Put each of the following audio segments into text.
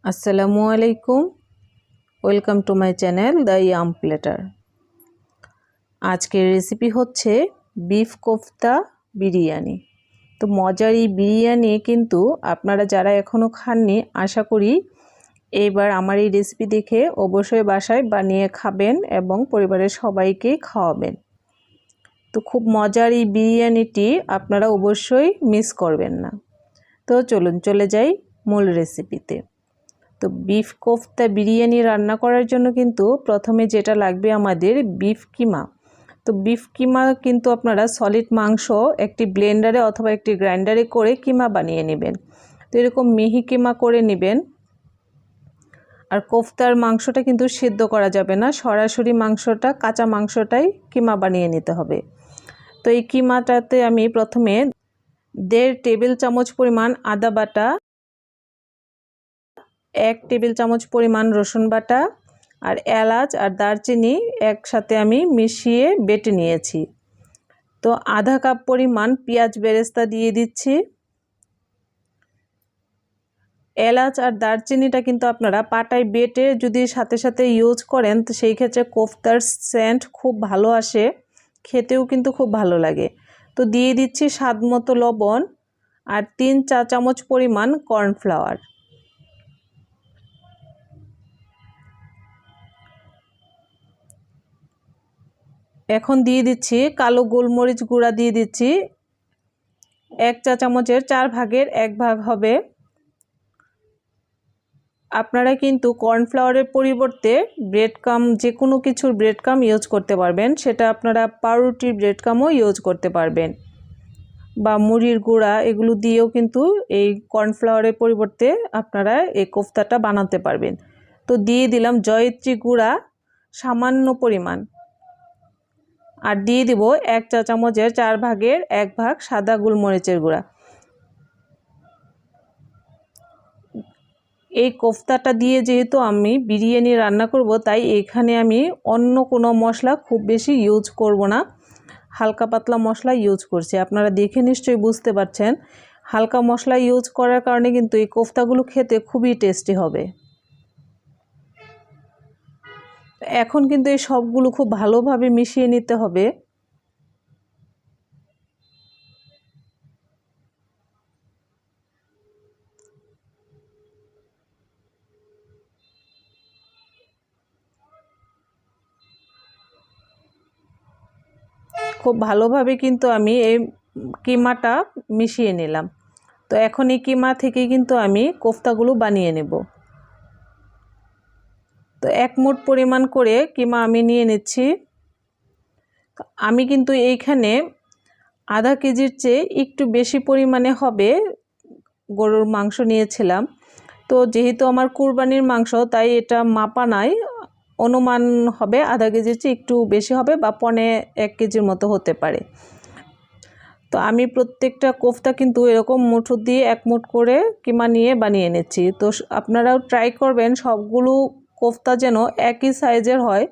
আসসালামু আলাইকুম, welcome to my channel the yum platter. আজকের রেসিপি হচ্ছে বিফ কোফতা বিরিয়ানি। তো মজার এই বিরিয়ানি কিন্তু আপনারা যারা এখনও খাননি, আশা করি এইবার আমার এই রেসিপি দেখে অবশ্যই বাসায় বানিয়ে খাবেন এবং পরিবারের সবাইকে খাওয়াবেন। তো খুব মজার এই বিরিয়ানিটি আপনারা অবশ্যই মিস করবেন না। তো চলুন চলে যাই মূল রেসিপিতে। তো বিফ কোফতা বিরিয়ানি রান্না করার জন্য কিন্তু প্রথমে যেটা লাগবে আমাদের বিফ কিমা। তো বিফ কিমা কিন্তু আপনারা সলিড মাংস একটি ব্লেন্ডারে অথবা একটি গ্রাইন্ডারে করে কিমা বানিয়ে নেবেন। তো এরকম মিহি কিমা করে নেবেন। আর কোফতার মাংসটা কিন্তু সিদ্ধ করা যাবে না, সরাসরি মাংসটা কাঁচা মাংসটাই কিমা বানিয়ে নিতে হবে। তো এই কিমাটাতে আমি প্রথমে 1.5 টেবিল চামচ পরিমাণ আদা বাটা, 1 টেবিল চামচ পরিমাণ রসুন বাটা আর এলাচ আর দারচিনি একসাথে আমি মিশিয়ে বেটে নিয়েছি। তো আধা কাপ পরিমাণ পেঁয়াজ বেরেস্তা দিয়ে দিচ্ছি। এলাচ আর দারচিনিটা কিন্তু আপনারা পাটায় বেটে যদি সাথে সাথে ইউজ করেন তো সেই ক্ষেত্রে কোফতার সেন্ট খুব ভালো আসে, খেতেও কিন্তু খুব ভালো লাগে। তো দিয়ে দিচ্ছি স্বাদ মতো লবণ আর 3 চা চামচ পরিমাণ কর্নফ্লাওয়ার। এখন দিয়ে দিচ্ছি কালো গোলমরিচ গুঁড়া, দিয়ে দিচ্ছি 1 চা চামচের 4 ভাগের 1 ভাগ হবে। আপনারা কিন্তু কর্নফ্লাওয়ারের পরিবর্তে ব্রেড কাম, যে কোনো কিছুর ব্রেড কাম ইউজ করতে পারবেন। সেটা আপনারা পাউরুটির ব্রেড কামও ইউজ করতে পারবেন বা মুড়ির গুঁড়া, এগুলো দিয়েও কিন্তু এই কর্নফ্লাওয়ারের পরিবর্তে আপনারা এই কোফতাটা বানাতে পারবেন। তো দিয়ে দিলাম জয়িত্রী গুঁড়া সামান্য পরিমাণ, আর দিয়ে দিব 1 চা চামচের 4 ভাগের 1 ভাগ সাদা গোলমরিচের গুঁড়া। এই কোফতাটা দিয়ে যেহেতু আমি বিরিয়ানি রান্না করব, তাই এখানে আমি অন্য কোনো মশলা খুব বেশি ইউজ করব না, হালকা পাতলা মশলা ইউজ করছি। আপনারা দেখে নিশ্চয়ই বুঝতে পারছেন, হালকা মশলা ইউজ করার কারণে কিন্তু এই কোফতাগুলো খেতে খুবই টেস্টি হবে। এখন কিন্তু এই সবগুলো খুব ভালোভাবে মিশিয়ে নিতে হবে। খুব ভালোভাবে কিন্তু আমি এই কিমাটা মিশিয়ে নিলাম। তো এখন এই কিমা থেকে কিন্তু আমি কোফতাগুলো বানিয়ে নেব। তো 1 মুঠ পরিমাণ করে কিমা আমি নিয়ে নিচ্ছি। আমি কিন্তু এইখানে আধা কেজির চেয়ে একটু বেশি পরিমাণে হবে গরুর মাংস নিয়েছিলাম। তো যেহেতু আমার কুরবানির মাংস, তাই এটা মাপা নাই, অনুমান হবে আধা কেজির চেয়ে একটু বেশি হবে বা 1.25 কেজির মতো হতে পারে। তো আমি প্রত্যেকটা কোফতা কিন্তু এরকম মুঠো দিয়ে 1 মুঠ করে কিমা নিয়ে বানিয়ে নিচ্ছি। তো আপনারাও ট্রাই করবেন সবগুলো কোফতা যেন একই সাইজের হয়,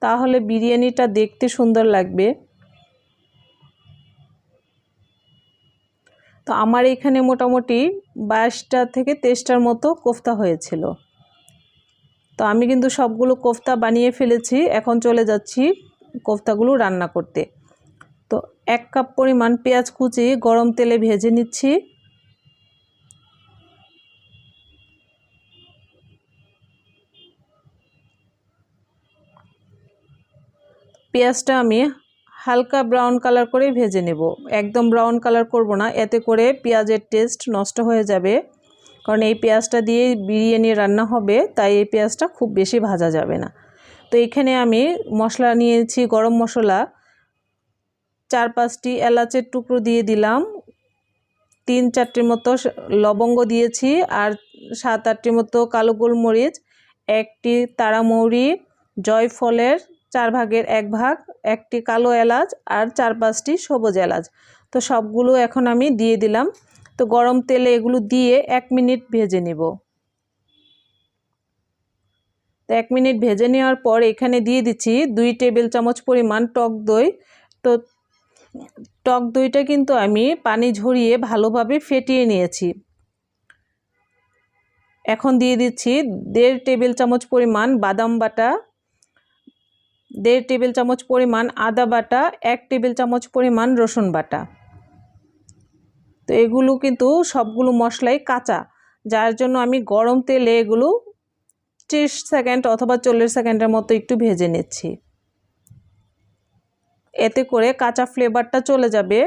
তাহলে বিরিয়ানিটা দেখতে সুন্দর লাগবে। তো আমার এখানে মোটামুটি 22টা থেকে 23টার মতো কোফতা হয়েছিল। তো আমি কিন্তু সবগুলো কোফতা বানিয়ে ফেলেছি। এখন চলে যাচ্ছি কোফতাগুলো রান্না করতে। তো 1 কাপ পরিমাণ পেঁয়াজ কুচি গরম তেলে ভেজে নিচ্ছি। পেঁয়াজটা আমি হালকা ব্রাউন কালার করে ভেজে নেব, একদম ব্রাউন কালার করব না, এতে করে পেঁয়াজের টেস্ট নষ্ট হয়ে যাবে। কারণ এই পেঁয়াজটা দিয়ে বিরিয়ানি রান্না হবে, তাই এই পেঁয়াজটা খুব বেশি ভাজা যাবে না। তো এখানে আমি মশলা নিয়েছি, গরম মশলা 4-5টি এলাচের টুকরো দিয়ে দিলাম, 3-4টির মতো লবঙ্গ দিয়েছি, আর 7-8টির মতো কালো গোলমরিচ, 1টি তারামৌরি, জয়ফলের 4 ভাগের 1 ভাগ, 1টি কালো এলাচ আর 4-5টি সবুজ এলাচ। তো সবগুলো এখন আমি দিয়ে দিলাম। তো গরম তেলে এগুলো দিয়ে 1 মিনিট ভেজে নেব। তো 1 মিনিট ভেজে নেওয়ার পর এখানে দিয়ে দিচ্ছি 2 টেবিল চামচ পরিমাণ টক দই। তো টক দইটা কিন্তু আমি পানি ঝরিয়ে ভালোভাবে ফেটিয়ে নিয়েছি। এখন দিয়ে দিচ্ছি 1.5 টেবিল চামচ পরিমাণ বাদাম বাটা, 1.5 টেবিল চামচ পরিমাণ আদা বাটা, 1 টেবিল চামচ পরিমাণ রসুন বাটা। তো এগুলো কিন্তু সবগুলো মশলাই কাঁচা, যার জন্য আমি গরম তেলে এগুলো 30 সেকেন্ড অথবা 40 সেকেন্ডের মতো একটু ভেজে নিচ্ছি। এতে করে কাঁচা ফ্লেভারটা চলে যাবে।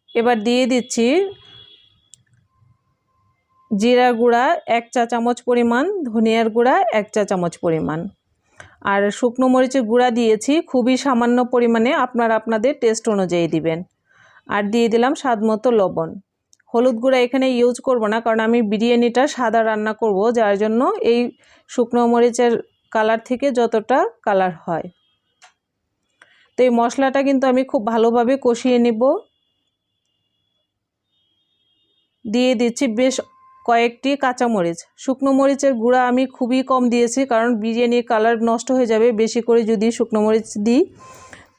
এবার দিয়ে দিচ্ছি জিরার গুঁড়া 1 চা চামচ পরিমাণ, ধনিয়ার গুঁড়া 1 চা চামচ পরিমাণ, আর শুকনো মরিচের গুঁড়া দিয়েছি খুবই সামান্য পরিমাণে, আপনারা আপনাদের টেস্ট অনুযায়ী দিবেন। আর দিয়ে দিলাম স্বাদ মতো লবণ। হলুদ গুঁড়া এখানে ইউজ করব না, কারণ আমি বিরিয়ানিটা সাদা রান্না করব, যার জন্য এই শুকনো মরিচের কালার থেকে যতটা কালার হয়। তো এই মশলাটা কিন্তু আমি খুব ভালোভাবে কষিয়ে নেব। দিয়ে দিচ্ছি বেশ কয়েকটি কাঁচামরিচ। শুকনো মরিচের গুঁড়া আমি খুবই কম দিয়েছি, কারণ বিরিয়ানির কালার নষ্ট হয়ে যাবে বেশি করে যদি শুকনো মরিচ দিই,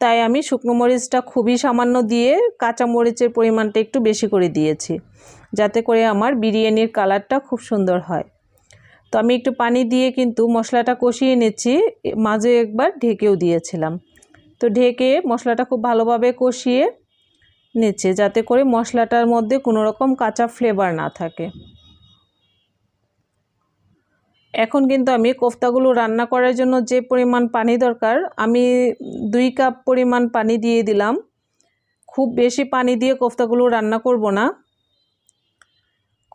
তাই আমি শুকনো মরিচটা খুবই সামান্য দিয়ে কাঁচামরিচের পরিমাণটা একটু বেশি করে দিয়েছি, যাতে করে আমার বিরিয়ানির কালারটা খুব সুন্দর হয়। তো আমি একটু পানি দিয়ে কিন্তু মশলাটা কষিয়ে নিচ্ছি, মাঝে একবার ঢেকেও দিয়েছিলাম। তো ঢেকে মশলাটা খুব ভালোভাবে কষিয়ে নিচ্ছে, যাতে করে মশলাটার মধ্যে কোনো রকম কাঁচা ফ্লেভার না থাকে। এখন কিন্তু আমি কোফতাগুলো রান্না করার জন্য যে পরিমাণ পানি দরকার, আমি 2 কাপ পরিমাণ পানি দিয়ে দিলাম। খুব বেশি পানি দিয়ে কোফতাগুলো রান্না করব না।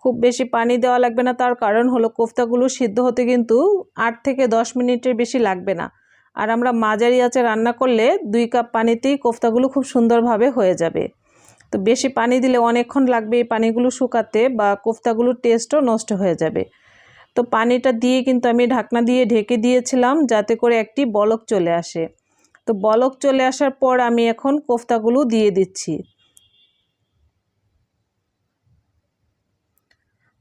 খুব বেশি পানি দেওয়া লাগবে না, তার কারণ হলো কোফতাগুলো সিদ্ধ হতে কিন্তু 8 থেকে 10 মিনিটের বেশি লাগবে না। আর আমরা মাঝারি আঁচে রান্না করলে 2 কাপ পানিতেই কোফতাগুলো খুব সুন্দরভাবে হয়ে যাবে। তো বেশি পানি দিলে অনেকক্ষণ লাগবে এই পানিগুলো শুকাতে, বা কোফতাগুলোর টেস্টও নষ্ট হয়ে যাবে। তো পানিটা দিয়ে কিন্তু আমি ঢাকনা দিয়ে ঢেকে দিয়েছিলাম, যাতে করে একটি বলক চলে আসে। তো বলক চলে আসার পর আমি এখন কোফতাগুলো দিয়ে দিচ্ছি।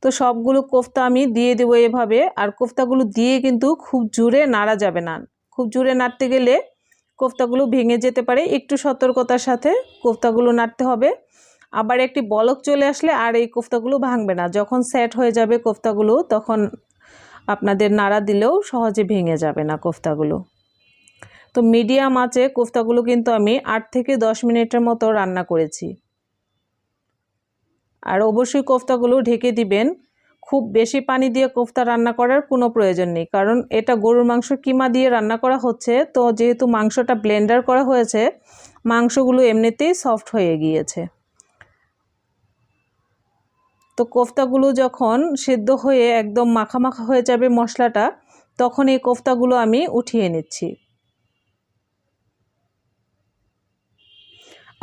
তো সবগুলো কোফতা আমি দিয়ে দেবো এভাবে। আর কোফতাগুলো দিয়ে কিন্তু খুব জোরে নাড়া যাবে না, খুব জোরে নাড়তে গেলে কোফতাগুলো ভেঙে যেতে পারে। একটু সতর্কতার সাথে কোফতাগুলো নাড়তে হবে। আবার একটি বলক চলে আসলে আর এই কোফতাগুলো ভাঙবে না। যখন সেট হয়ে যাবে কোফতাগুলো, তখন আপনাদের নাড়া দিলেও সহজে ভেঙে যাবে না কোফতাগুলো। তো মিডিয়াম আঁচে কোফতাগুলো কিন্তু আমি 8 থেকে 10 মিনিটের মতো রান্না করেছি। আর অবশ্যই কোফতাগুলো ঢেকে দিবেন। খুব বেশি পানি দিয়ে কোফতা রান্না করার কোনো প্রয়োজন নেই, কারণ এটা গরুর মাংস কিমা দিয়ে রান্না করা হচ্ছে। তো যেহেতু মাংসটা ব্লেন্ডার করা হয়েছে, মাংসগুলো এমনিতেই সফট হয়ে গিয়েছে। তো কোফতাগুলো যখন সিদ্ধ হয়ে একদম মাখা মাখা হয়ে যাবে মশলাটা, তখন এই কোফতাগুলো আমি উঠিয়ে নিচ্ছি।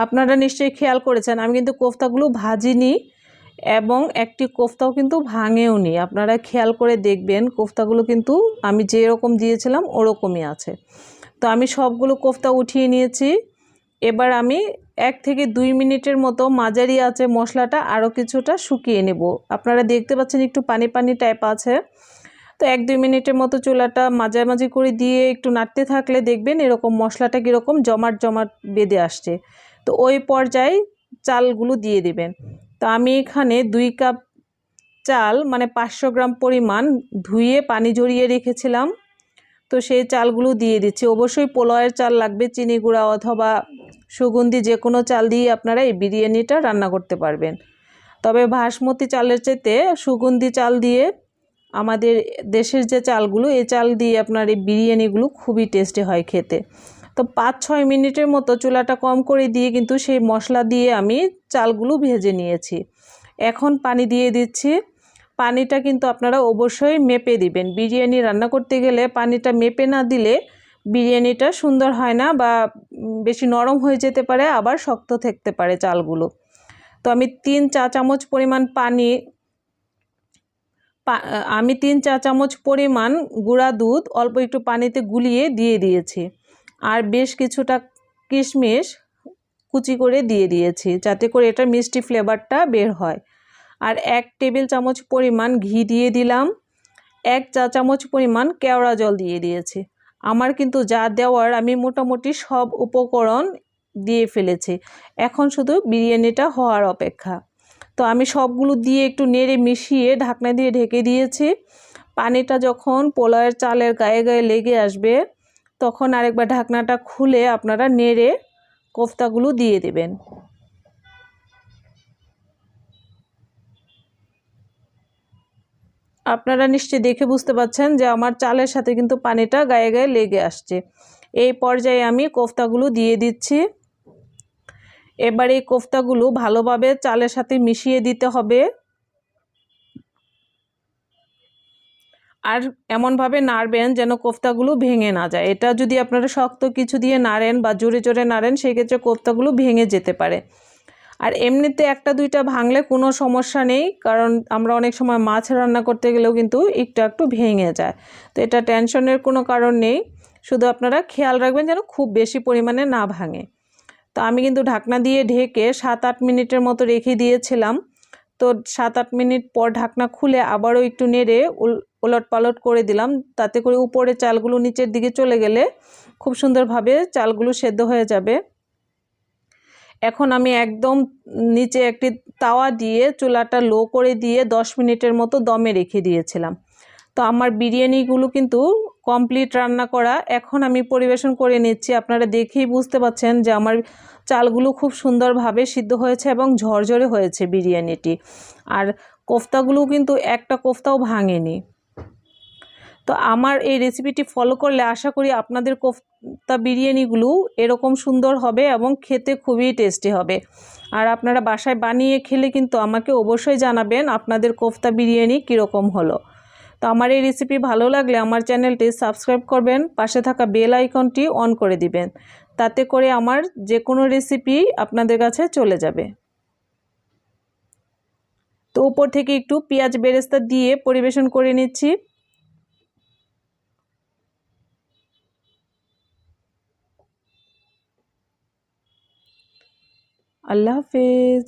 আপনারা নিশ্চয়ই খেয়াল করেছেন, আমি কিন্তু কোফতাগুলো ভাজিনি এবং একটি কোফতাও কিন্তু ভাঙেও নি। আপনারা খেয়াল করে দেখবেন, কোফতাগুলো কিন্তু আমি যেরকম দিয়েছিলাম ওরকমই আছে। তো আমি সবগুলো কোফতা উঠিয়ে নিয়েছি। এবার আমি 1 থেকে 2 মিনিটের মতো মাঝারি আঁচে মশলাটা আরও কিছুটা শুকিয়ে নেব। আপনারা দেখতে পাচ্ছেন একটু পানি পানি টাইপ আছে। তো 1-2 মিনিটের মতো চুলাটা মাঝামাঝি করে দিয়ে একটু নাড়তে থাকলে দেখবেন এরকম মশলাটা কীরকম জমাট জমাট বেঁধে আসছে। তো ওই পর্যায়ে চালগুলো দিয়ে দিবেন। তো আমি এখানে 2 কাপ চাল, মানে 500 গ্রাম পরিমাণ ধুয়ে পানি ঝরিয়ে রেখেছিলাম। তো সেই চালগুলো দিয়ে দিচ্ছি। অবশ্যই পোলাওয়ের চাল লাগবে, চিনি গুঁড়া অথবা সুগন্ধি যে কোনো চাল দিয়ে আপনারা এই বিরিয়ানিটা রান্না করতে পারবেন। তবে বাসমতি চালের চাইতে সুগন্ধি চাল দিয়ে, আমাদের দেশের যে চালগুলো, এই চাল দিয়ে আপনার এই বিরিয়ানিগুলো খুবই টেস্টি হয় খেতে। তো 5-6 মিনিটের মতো চুলাটা কম করে দিয়ে কিন্তু সেই মশলা দিয়ে আমি চালগুলো ভেজে নিয়েছি। এখন পানি দিয়ে দিচ্ছি। পানিটা কিন্তু আপনারা অবশ্যই মেপে দিবেন। বিরিয়ানি রান্না করতে গেলে পানিটা মেপে না দিলে বিরিয়ানিটা সুন্দর হয় না, বা বেশি নরম হয়ে যেতে পারে, আবার শক্ত থাকতে পারে চালগুলো। তো আমি 3 চা চামচ পরিমাণ আমি 3 চা চামচ পরিমাণ গুঁড়া দুধ অল্প একটু পানিতে গুলিয়ে দিয়ে দিয়েছি। আর বেশ কিছুটা কিশমিশ কুচি করে দিয়ে দিয়েছি, যাতে করে এটার মিষ্টি ফ্লেভারটা বের হয়। আর 1 টেবিল চামচ পরিমাণ ঘি দিয়ে দিলাম। 1 চা চামচ পরিমাণ কেওড়া জল দিয়ে দিয়েছি। আমার কিন্তু যা দেওয়ার, আমি মোটামুটি সব উপকরণ দিয়ে ফেলেছি, এখন শুধু বিরিয়ানিটা হওয়ার অপেক্ষা। তো আমি সবগুলো দিয়ে একটু নেড়ে মিশিয়ে ঢাকনা দিয়ে ঢেকে দিয়েছি। পানিটা যখন পোলাওয়ের চালের গায়ে গায়ে লেগে আসবে তখন আরেকবার ঢাকনাটা খুলে আপনারা নেড়ে কোফতাগুলো দিয়ে দেবেন। আপনারা নিশ্চয়ই দেখে বুঝতে পারছেন যে আমার চালের সাথে কিন্তু পানিটা গায়ে গায়ে লেগে আসছে। এই পর্যায়ে আমি কোফতাগুলো দিয়ে দিচ্ছি। এবার এই কোফতাগুলো ভালোভাবে চালের সাথে মিশিয়ে দিতে হবে, আর এমনভাবে নাড়বেন যেন কোফতাগুলো ভেঙে না যায়। এটা যদি আপনারা শক্ত কিছু দিয়ে নাড়েন বা জোরে জোরে নাড়েন সেক্ষেত্রে কোফতাগুলো ভেঙে যেতে পারে। আর এমনিতে একটা দুইটা ভাঙলে কোনো সমস্যা নেই, কারণ আমরা অনেক সময় মাছ রান্না করতে গেলেও কিন্তু একটু একটু ভেঙে যায়। তো এটা টেনশনের কোনো কারণ নেই, শুধু আপনারা খেয়াল রাখবেন যেন খুব বেশি পরিমাণে না ভাঙে। তো আমি কিন্তু ঢাকনা দিয়ে ঢেকে 7-8 মিনিটের মতো রেখে দিয়েছিলাম। তো 7-8 মিনিট পর ঢাকনা খুলে আবারও একটু নেড়ে ওলট পালট করে দিলাম, তাতে করে উপরে চালগুলো নিচের দিকে চলে গেলে খুব সুন্দরভাবে চালগুলো সেদ্ধ হয়ে যাবে। এখন আমি একদম নিচে একটি তাওয়া দিয়ে চুলাটা লো করে দিয়ে 10 মিনিটের মতো দমে রেখে দিয়েছিলাম। তো আমার বিরিয়ানিগুলো কিন্তু কমপ্লিট রান্না করা। এখন আমি পরিবেশন করে নিচ্ছি। আপনারা দেখেই বুঝতে পাচ্ছেন যে আমার চালগুলো খুব সুন্দরভাবে সিদ্ধ হয়েছে এবং ঝরঝরে হয়েছে বিরিয়ানিটি। আর কোফতাগুলো কিন্তু একটা কোফতাও ভাঙেনি। তো আমার এই রেসিপিটি ফলো করলে আশা করি আপনাদের কোফতা বিরিয়ানিগুলো এরকম সুন্দর হবে এবং খেতে খুবই টেস্টি হবে। আর আপনারা বাসায় বানিয়ে খেলে কিন্তু আমাকে অবশ্যই জানাবেন আপনাদের কোফতা বিরিয়ানি কীরকম হলো। তো আমার এই রেসিপি ভালো লাগলে আমার চ্যানেলটি সাবস্ক্রাইব করবেন, পাশে থাকা বেল আইকনটি অন করে দিবেন, তাতে করে আমার যে কোনো রেসিপি আপনাদের কাছে চলে যাবে। তো উপর থেকে একটু পেঁয়াজ বেরেস্তা দিয়ে পরিবেশন করে নিচ্ছি। আল্লাহ হাফেজ।